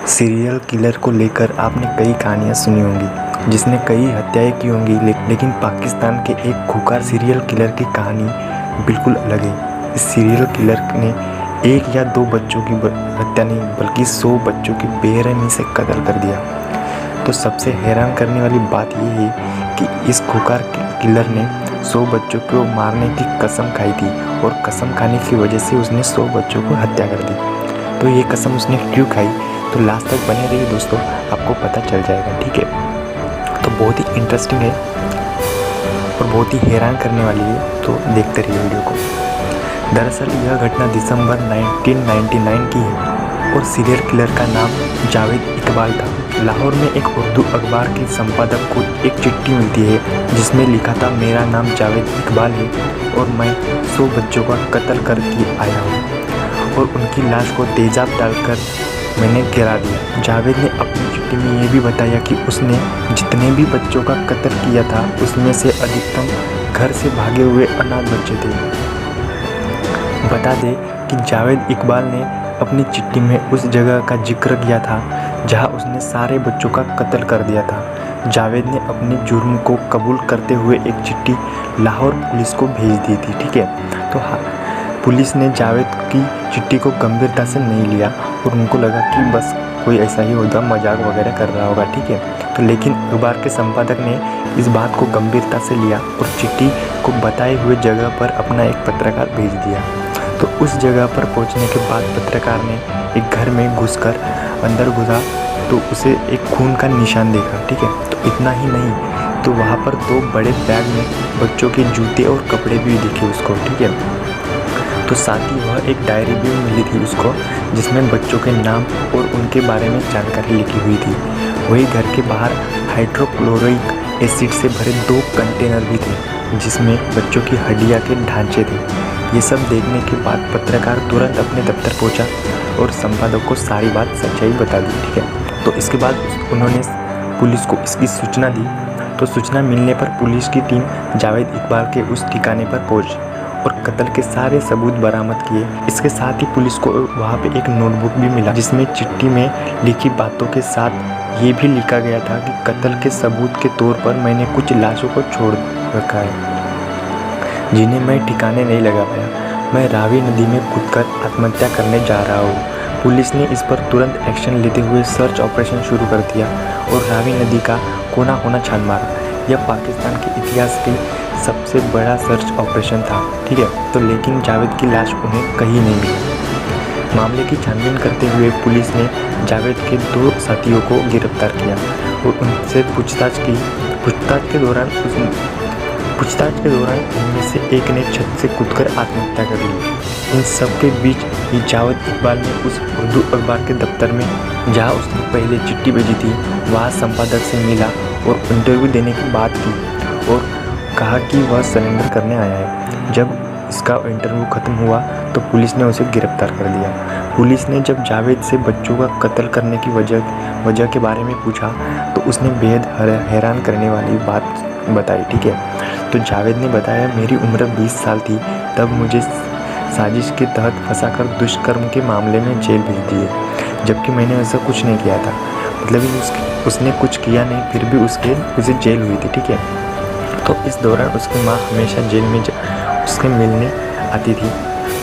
Serial killer को लेकर आपने कई कहानियाँ सुनी होंगी, जिसने कई हत्याएं की होंगी, लेकिन पाकिस्तान के एक खूंखार सीरियल किलर की कहानी बिल्कुल अलग है। इस सीरियल किलर ने एक या दो बच्चों की हत्या नहीं बल्कि 100 बच्चों की बेरहमी से कत्ल कर दिया। तो सबसे हैरान करने वाली बात यह है कि इस खूंखार किलर ने 100 बच्चों को मारने की कसम खाई थी और कसम खाने की वजह से उसने 100 बच्चों को हत्या कर दी। तो ये कसम उसने क्यों खाई, तो लास्ट तक बने रहिए दोस्तों, आपको पता चल जाएगा। ठीक है, तो बहुत ही इंटरेस्टिंग है और बहुत ही हैरान करने वाली है, तो देखते रहिए वीडियो को। दरअसल यह घटना दिसंबर 1999 की है और सीरियल किलर का नाम जावेद इकबाल था। लाहौर में एक उर्दू अखबार के संपादक को एक चिट्ठी मिलती है जिसमें लिखा था, मेरा नाम जावेद इकबाल है और मैं 100 बच्चों का कत्ल करके आया हूँ और उनकी लाश को तेजाब डालकर मैंने गिरा दिया। जावेद ने अपनी चिट्ठी में ये भी बताया कि उसने जितने भी बच्चों का कत्ल किया था उसमें से अधिकतम घर से भागे हुए अनाथ बच्चे थे। बता दें कि जावेद इकबाल ने अपनी चिट्ठी में उस जगह का जिक्र किया था जहां उसने सारे बच्चों का कत्ल कर दिया था। जावेद ने अपने जुर्म को कबूल करते हुए एक चिट्ठी लाहौर पुलिस को भेज दी थी। ठीक है, तो पुलिस ने जावेद की चिट्ठी को गंभीरता से नहीं लिया और उनको लगा कि बस कोई ऐसा ही होगा, मजाक वगैरह कर रहा होगा। ठीक है, तो लेकिन अखबार के संपादक ने इस बात को गंभीरता से लिया और चिट्ठी को बताए हुए जगह पर अपना एक पत्रकार भेज दिया। तो उस जगह पर पहुंचने के बाद पत्रकार ने एक घर में घुसकर अंदर घुसा तो उसे एक खून का निशान देखा। ठीक है, तो इतना ही नहीं, तो वहाँ पर 2 बड़े बैग में बच्चों के जूते और कपड़े भी दिखे उसको। ठीक है, तो साथ ही वह एक डायरी भी मिली थी उसको जिसमें बच्चों के नाम और उनके बारे में जानकारी लिखी हुई थी। वही घर के बाहर हाइड्रोक्लोरिक एसिड से भरे 2 कंटेनर भी थे जिसमें बच्चों की हड्डियाँ के ढांचे थे। ये सब देखने के बाद पत्रकार तुरंत अपने दफ्तर पहुंचा और संपादक को सारी बात सच्चाई बता दी। ठीक है, तो इसके बाद उन्होंने पुलिस को इसकी सूचना दी। तो सूचना मिलने पर पुलिस की टीम जावेद इकबाल के उस ठिकाने पर पहुंची और कत्ल के सारे सबूत बरामद किए। इसके साथ ही पुलिस को वहाँ पे एक नोटबुक भी मिला जिसमें चिट्ठी में लिखी बातों के साथ ये भी लिखा गया था कि कत्ल के सबूत के तौर पर मैंने कुछ लाशों को छोड़ रखा है जिन्हें मैं ठिकाने नहीं लगा पाया। मैं रावी नदी में कूदकर आत्महत्या करने जा रहा हूँ। पुलिस ने इस पर तुरंत एक्शन लेते हुए सर्च ऑपरेशन शुरू कर दिया और रावी नदी का कोना कोना छान मारा। यह पाकिस्तान के इतिहास की सबसे बड़ा सर्च ऑपरेशन था। ठीक है, तो लेकिन जावेद की लाश उन्हें कहीं नहीं मिली। मामले की छानबीन करते हुए पुलिस ने जावेद के 2 साथियों को गिरफ्तार किया और उनसे पूछताछ की। पूछताछ के दौरान इनमें से एक ने छत से कूदकर आत्महत्या कर ली। इन सब के बीच ही जावेद इकबाल ने उस उर्दू अखबार के दफ्तर में जहाँ उसने पहले चिट्ठी भेजी थी वहाँ संपादक से मिला और इंटरव्यू देने की बात की और कहा कि वह सरेंडर करने आया है। जब इसका इंटरव्यू ख़त्म हुआ तो पुलिस ने उसे गिरफ्तार कर लिया। पुलिस ने जब जावेद से बच्चों का कत्ल करने की वजह के बारे में पूछा तो उसने बेहद हैरान करने वाली बात बताई। ठीक है, तो जावेद ने बताया, मेरी उम्र 20 साल थी तब मुझे साजिश के तहत फंसाकर दुष्कर्म के मामले में जेल भेज दिए, जबकि मैंने ऐसा कुछ नहीं किया था। मतलब उसने कुछ किया नहीं, फिर भी उसे जेल हुई थी। ठीक है, तो इस दौरान उसकी माँ हमेशा जेल में उसके मिलने आती थी,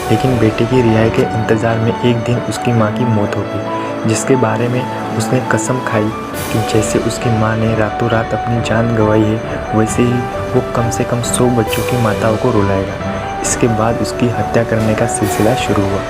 लेकिन बेटे की रिहाई के इंतज़ार में एक दिन उसकी माँ की मौत हो गई, जिसके बारे में उसने कसम खाई कि जैसे उसकी माँ ने रातों रात अपनी जान गंवाई है वैसे ही वो कम से कम 100 बच्चों की माताओं को रुलाएगा। इसके बाद उसकी हत्या करने का सिलसिला शुरू हुआ।